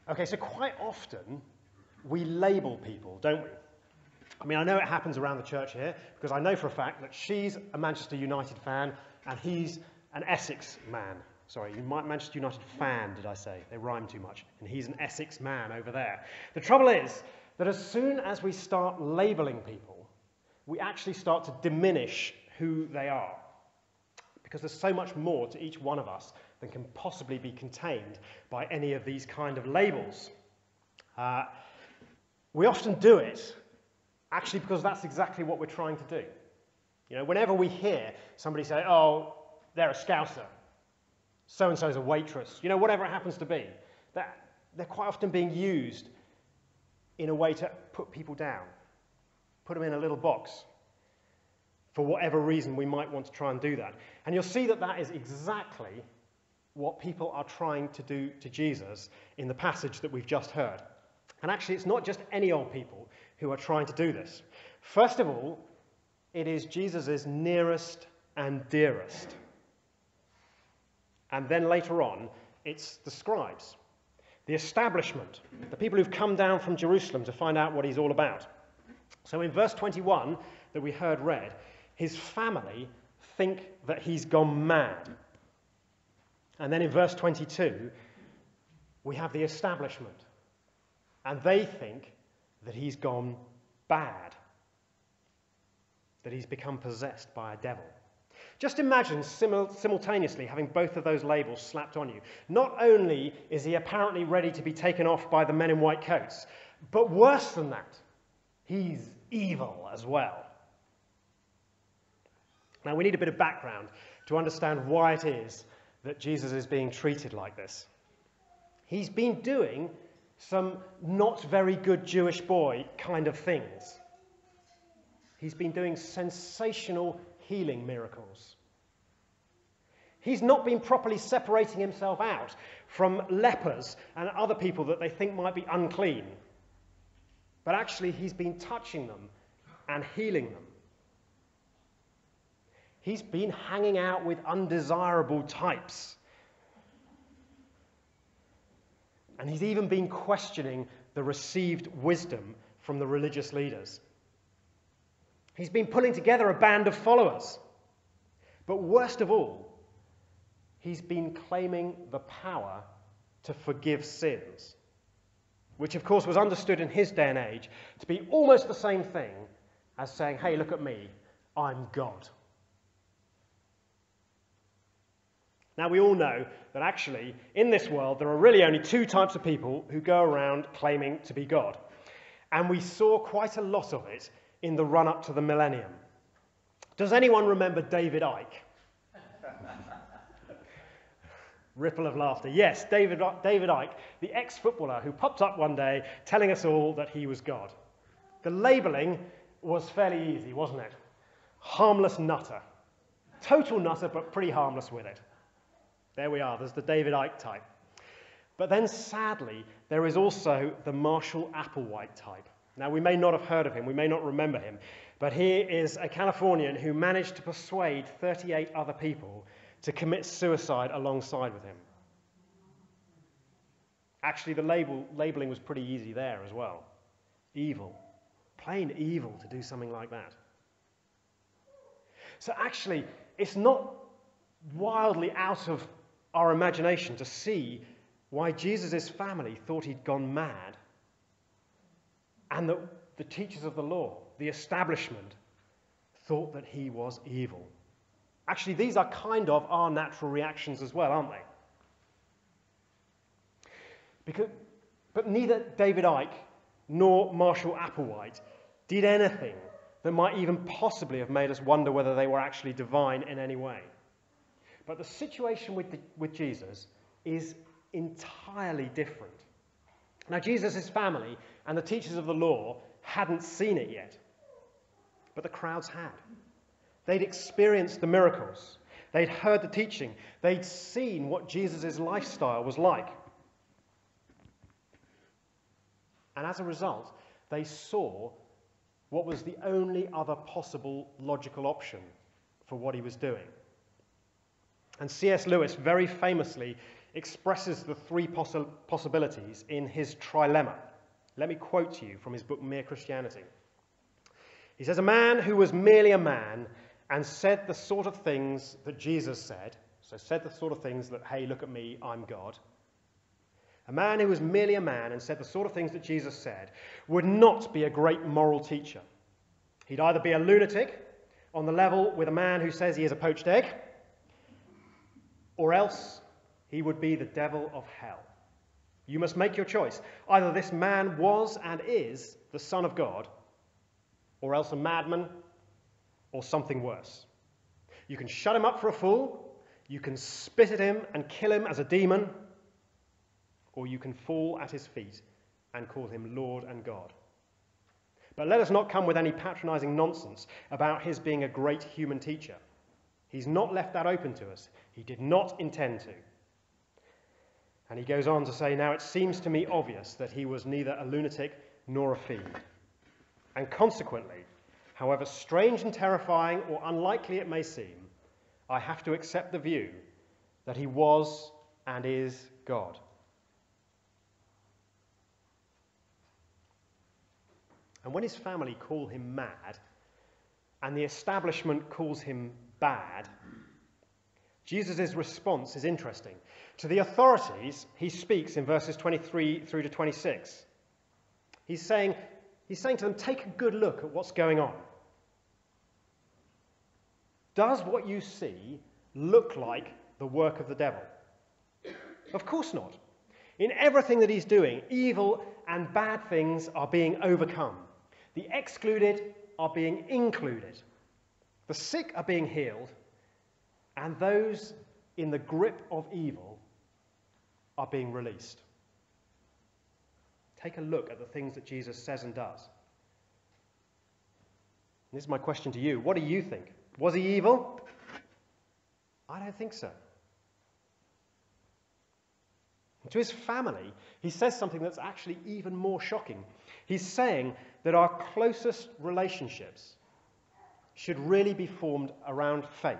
Okay, so quite often we label people, don't we? I mean, I know it happens around the church here, because I know for a fact that she's a Manchester United fan and he's an Essex man. Sorry, Manchester United fan, did I say? They rhyme too much. And he's an Essex man over there. The trouble is that as soon as we start labeling people, we actually start to diminish who they are. Because there's so much more to each one of us than can possibly be contained by any of these kind of labels. We often do it actually because that's exactly what we're trying to do. You know, whenever we hear somebody say, oh, they're a Scouser, so-and-so's a waitress, you know, whatever it happens to be, they're quite often being used in a way to put people down, put them in a little box. For whatever reason, we might want to try and do that. And you'll see that that is exactly what people are trying to do to Jesus in the passage that we've just heard. And actually, it's not just any old people who are trying to do this. First of all, it is Jesus' nearest and dearest. And then later on, it's the scribes, the establishment, the people who've come down from Jerusalem to find out what he's all about. So in verse 21 that we heard read, his family think that he's gone mad. And then in verse 22, we have the establishment. And they think that he's gone bad, that he's become possessed by a devil. Just imagine simultaneously having both of those labels slapped on you. Not only is he apparently ready to be taken off by the men in white coats, but worse than that, he's evil as well. Now, we need a bit of background to understand why it is that Jesus is being treated like this. He's been doing some not very good Jewish boy kind of things. He's been doing sensational healing miracles. He's not been properly separating himself out from lepers and other people that they think might be unclean. But actually, he's been touching them and healing them. He's been hanging out with undesirable types. And he's even been questioning the received wisdom from the religious leaders. He's been pulling together a band of followers. But worst of all, he's been claiming the power to forgive sins, which of course was understood in his day and age to be almost the same thing as saying, hey, look at me, I'm God. Now, we all know that actually, in this world, there are really only two types of people who go around claiming to be God. And we saw quite a lot of it in the run-up to the millennium. Does anyone remember David Icke? Ripple of laughter. Yes, David Icke, the ex-footballer who popped up one day telling us all that he was God. The labelling was fairly easy, wasn't it? Harmless nutter. Total nutter, but pretty harmless with it. There we are, there's the David Icke type. But then sadly, there is also the Marshall Applewhite type. Now, we may not have heard of him, we may not remember him, but he is a Californian who managed to persuade 38 other people to commit suicide alongside with him. Actually, the labeling was pretty easy there as well. Evil. Plain evil to do something like that. So actually, it's not wildly out of our imagination to see why Jesus' family thought he'd gone mad, and that the teachers of the law, the establishment, thought that he was evil. Actually, these are kind of our natural reactions as well, aren't they? But neither David Icke nor Marshall Applewhite did anything that might even possibly have made us wonder whether they were actually divine in any way. But the situation with Jesus is entirely different. Now, Jesus' family and the teachers of the law hadn't seen it yet, but the crowds had. They'd experienced the miracles. They'd heard the teaching. They'd seen what Jesus' lifestyle was like. And as a result, they saw what was the only other possible logical option for what he was doing. And C.S. Lewis very famously expresses the three possibilities in his trilemma. Let me quote to you from his book, Mere Christianity. He says, a man who was merely a man and said the sort of things that Jesus said, so said the sort of things that, hey, look at me, I'm God. A man who was merely a man and said the sort of things that Jesus said would not be a great moral teacher. He'd either be a lunatic on the level with a man who says he is a poached egg, or else he would be the devil of hell. You must make your choice. Either this man was and is the Son of God, or else a madman, or something worse. You can shut him up for a fool, you can spit at him and kill him as a demon, or you can fall at his feet and call him Lord and God. But let us not come with any patronizing nonsense about his being a great human teacher. He's not left that open to us. He did not intend to. And he goes on to say, now it seems to me obvious that he was neither a lunatic nor a fiend. And consequently, however strange and terrifying or unlikely it may seem, I have to accept the view that he was and is God. And when his family call him mad, and the establishment calls him bad, Jesus' response is interesting. To the authorities, he speaks in verses 23 through to 26. He's saying to them, take a good look at what's going on. Does what you see look like the work of the devil? Of course not. In everything that he's doing, evil and bad things are being overcome. The excluded are being included. The sick are being healed, and those in the grip of evil are being released. Take a look at the things that Jesus says and does. And this is my question to you. What do you think? Was he evil? I don't think so. And to his family, he says something that's actually even more shocking. He's saying that our closest relationships should really be formed around faith.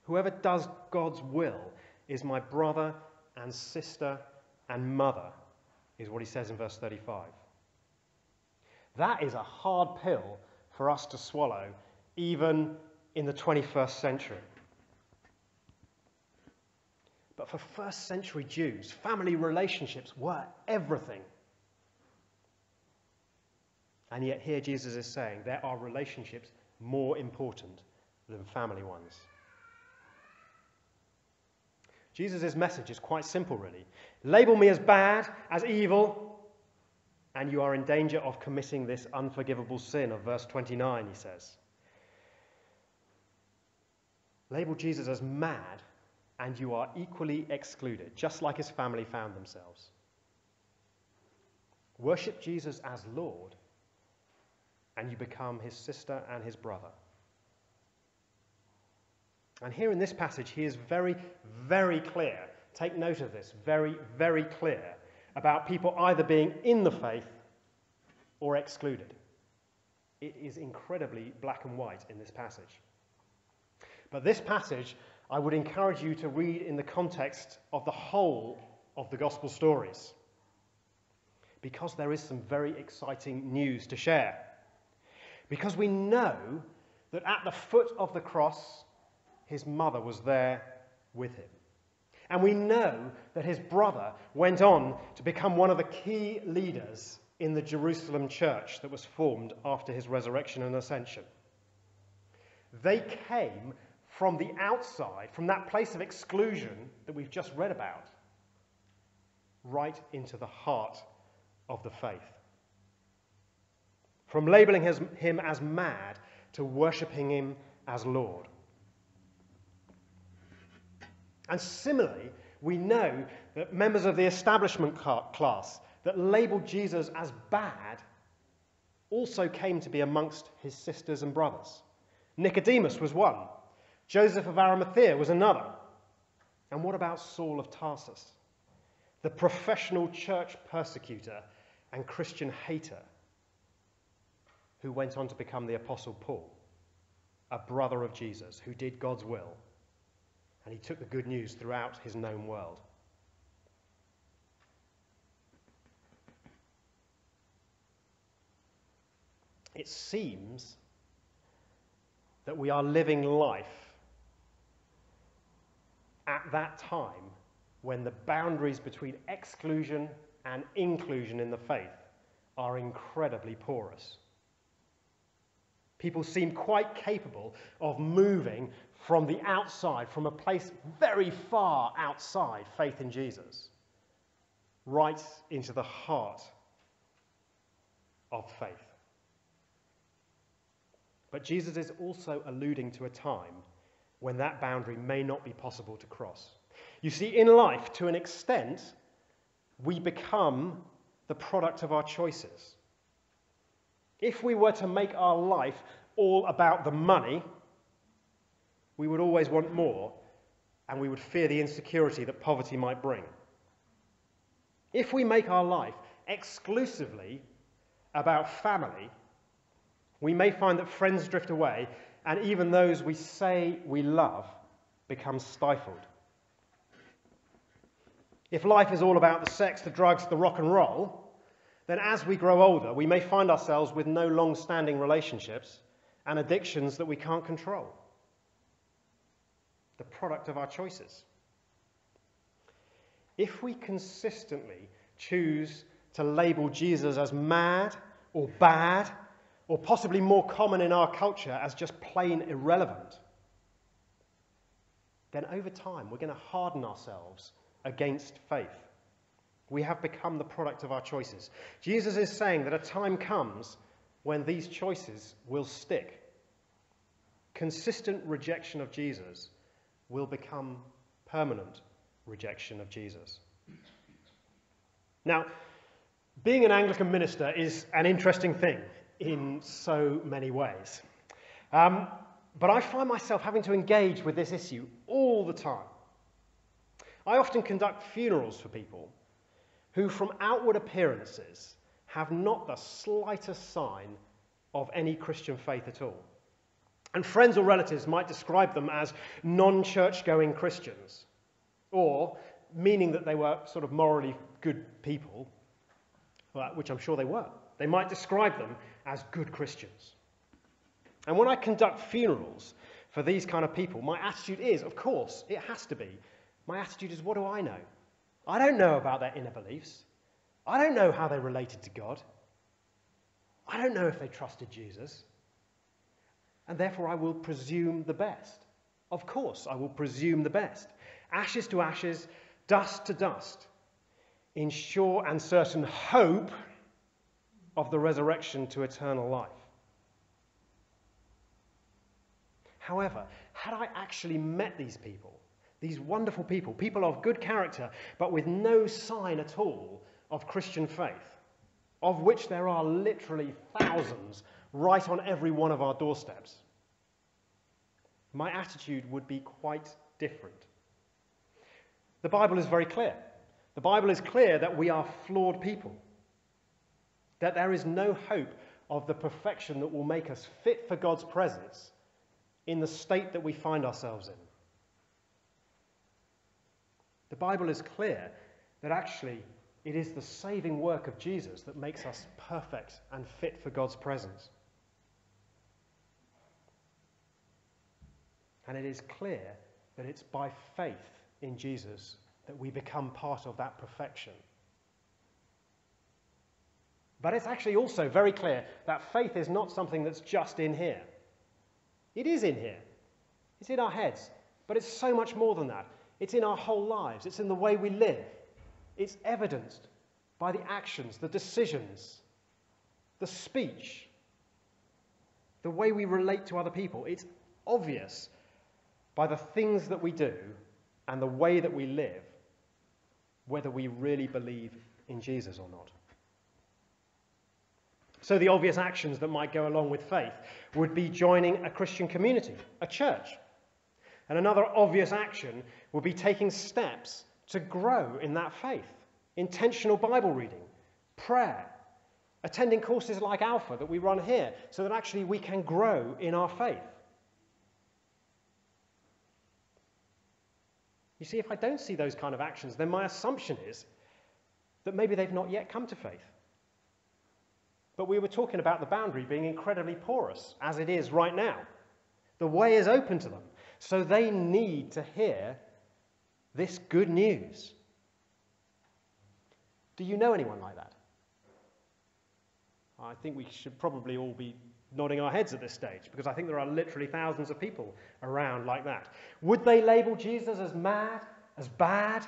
Whoever does God's will is my brother and sister and mother, is what he says in verse 35. That is a hard pill for us to swallow, even in the 21st century. But for first century Jews, family relationships were everything. And yet here Jesus is saying there are relationships more important than family ones. Jesus' message is quite simple, really. Label me as bad, as evil, and you are in danger of committing this unforgivable sin of verse 29, he says. Label Jesus as mad, and you are equally excluded, just like his family found themselves. Worship Jesus as Lord, and you become his sister and his brother. And here in this passage, he is very, very clear. Take note of this. Very, very clear about people either being in the faith or excluded. It is incredibly black and white in this passage. But this passage, I would encourage you to read in the context of the whole of the gospel stories, because there is some very exciting news to share. Because we know that at the foot of the cross, his mother was there with him. And we know that his brother went on to become one of the key leaders in the Jerusalem church that was formed after his resurrection and ascension. They came from the outside, from that place of exclusion that we've just read about, right into the heart of the faith. From labeling him as mad to worshipping him as Lord. And similarly, we know that members of the establishment class that labelled Jesus as bad also came to be amongst his sisters and brothers. Nicodemus was one. Joseph of Arimathea was another. And what about Saul of Tarsus, the professional church persecutor and Christian hater who went on to become the Apostle Paul, a brother of Jesus who did God's will and he took the good news throughout his known world. It seems that we are living life at that time when the boundaries between exclusion and inclusion in the faith are incredibly porous. People seem quite capable of moving from the outside, from a place very far outside faith in Jesus, right into the heart of faith. But Jesus is also alluding to a time when that boundary may not be possible to cross. You see, in life, to an extent, we become the product of our choices. If we were to make our life all about the money, we would always want more, and we would fear the insecurity that poverty might bring. If we make our life exclusively about family, we may find that friends drift away, and even those we say we love become stifled. If life is all about the sex, the drugs, the rock and roll, then as we grow older, we may find ourselves with no long-standing relationships and addictions that we can't control. The product of our choices. If we consistently choose to label Jesus as mad or bad, or possibly more common in our culture as just plain irrelevant, then over time we're going to harden ourselves against faith. We have become the product of our choices. Jesus is saying that a time comes when these choices will stick. Consistent rejection of Jesus will become permanent rejection of Jesus. Now, being an Anglican minister is an interesting thing in so many ways. But I find myself having to engage with this issue all the time. I often conduct funerals for people who, from outward appearances, have not the slightest sign of any Christian faith at all. And friends or relatives might describe them as non-church-going Christians, or meaning that they were sort of morally good people, which I'm sure they were. They might describe them as good Christians. And when I conduct funerals for these kind of people, my attitude is, of course, it has to be, my attitude is, what do I know? I don't know about their inner beliefs. I don't know how they related to God. I don't know if they trusted Jesus. And therefore I will presume the best. Of course, I will presume the best. Ashes to ashes, dust to dust, in sure and certain hope of the resurrection to eternal life. However, had I actually met these people, these wonderful people, people of good character, but with no sign at all of Christian faith, of which there are literally thousands right on every one of our doorsteps, my attitude would be quite different. The Bible is very clear. The Bible is clear that we are flawed people, that there is no hope of the perfection that will make us fit for God's presence in the state that we find ourselves in. The Bible is clear that actually it is the saving work of Jesus that makes us perfect and fit for God's presence. And it is clear that it's by faith in Jesus that we become part of that perfection. But it's actually also very clear that faith is not something that's just in here. It is in here. It's in our heads. But it's so much more than that. It's in our whole lives. It's in the way we live. It's evidenced by the actions, the decisions, the speech, the way we relate to other people. It's obvious by the things that we do and the way that we live whether we really believe in Jesus or not. So the obvious actions that might go along with faith would be joining a Christian community, a church. And another obvious action would be taking steps to grow in that faith. Intentional Bible reading, prayer, attending courses like Alpha that we run here so that actually we can grow in our faith. You see, if I don't see those kind of actions, then my assumption is that maybe they've not yet come to faith. But we were talking about the boundary being incredibly porous, as it is right now. The way is open to them, so they need to hear this good news. Do you know anyone like that? I think we should probably all be nodding our heads at this stage, because I think there are literally thousands of people around like that. Would they label Jesus as mad, as bad,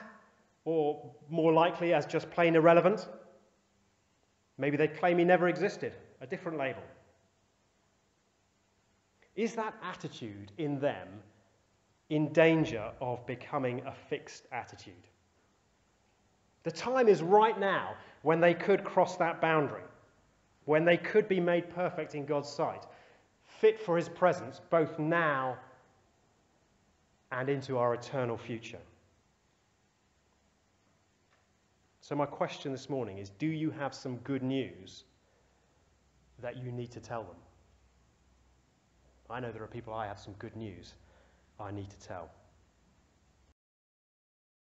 or more likely as just plain irrelevant? Maybe they'd claim he never existed, a different label. Is that attitude in them in danger of becoming a fixed attitude? The time is right now when they could cross that boundary, when they could be made perfect in God's sight, fit for his presence both now and into our eternal future. So my question this morning is, do you have some good news that you need to tell them? I know there are people I have some good news I need to tell.